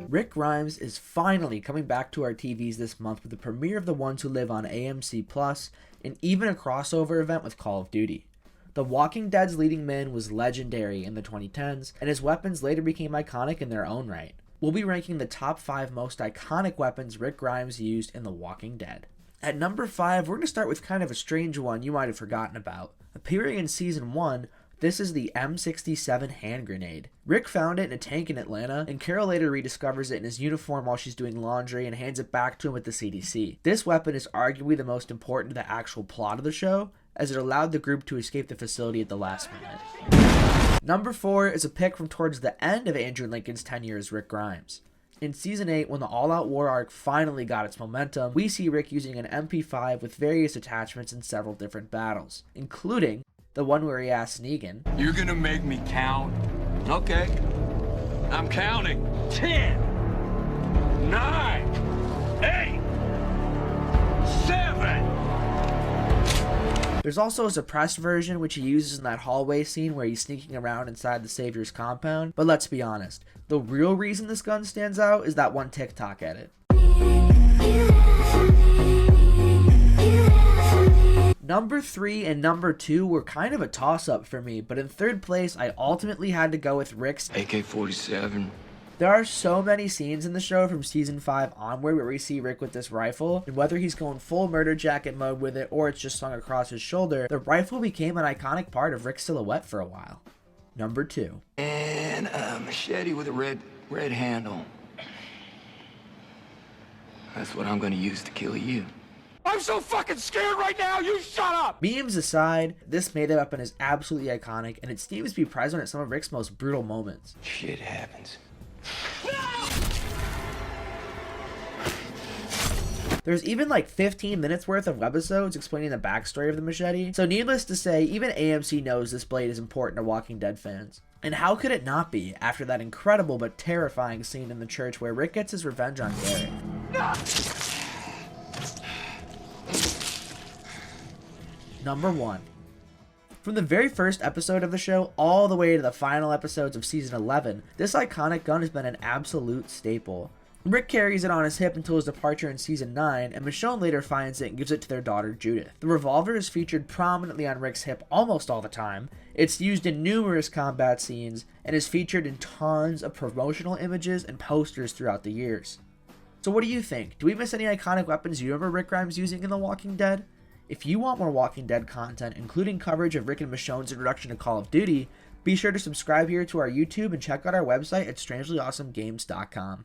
Rick Grimes is finally coming back to our TVs this month with the premiere of The Ones Who Live on AMC Plus, and even a crossover event with Call of Duty. The Walking Dead's leading man was legendary in the 2010s, and his weapons later became iconic in their own right. We'll be ranking the top 5 most iconic weapons Rick Grimes used in The Walking Dead. At number 5, we're going to start with kind of a strange one you might have forgotten about. Appearing in Season 1, this is the M67 hand grenade. Rick found it in a tank in Atlanta, and Carol later rediscovers it in his uniform while she's doing laundry and hands it back to him at the CDC. This weapon is arguably the most important to the actual plot of the show, as it allowed the group to escape the facility at the last minute. Number 4 is a pick from towards the end of Andrew Lincoln's tenure as Rick Grimes. In Season 8, when the All-Out War arc finally got its momentum, we see Rick using an MP5 with various attachments in several different battles, including the one where he asks Negan, "You're gonna make me count?" "Okay. I'm counting. 10, 9, 8, 7. There's also a suppressed version which he uses in that hallway scene where he's sneaking around inside the Savior's compound, but let's be honest, the real reason this gun stands out is that one TikTok edit. Number 3 and number 2 were kind of a toss-up for me, but in third place, I ultimately had to go with Rick's AK-47. There are so many scenes in the show from Season 5 onward where we see Rick with this rifle, and whether he's going full murder jacket mode with it or it's just slung across his shoulder, the rifle became an iconic part of Rick's silhouette for a while. Number 2. And a machete with a red handle. That's what I'm gonna use to kill you. I'm so fucking scared right now, you shut up! Memes aside, this melee weapon is absolutely iconic, and it seems to be present at some of Rick's most brutal moments. Shit happens. There's even like 15 minutes worth of webisodes explaining the backstory of the machete, so needless to say, even AMC knows this blade is important to Walking Dead fans. And how could it not be after that incredible but terrifying scene in the church where Rick gets his revenge on Gary? Number 1. From the very first episode of the show all the way to the final episodes of Season 11, this iconic gun has been an absolute staple. Rick carries it on his hip until his departure in Season 9, and Michonne later finds it and gives it to their daughter Judith. The revolver is featured prominently on Rick's hip almost all the time, it's used in numerous combat scenes, and is featured in tons of promotional images and posters throughout the years. So what do you think? Do we miss any iconic weapons you remember Rick Grimes using in The Walking Dead? If you want more Walking Dead content, including coverage of Rick and Michonne's introduction to Call of Duty, be sure to subscribe here to our YouTube and check out our website at StrangelyAwesomeGames.com.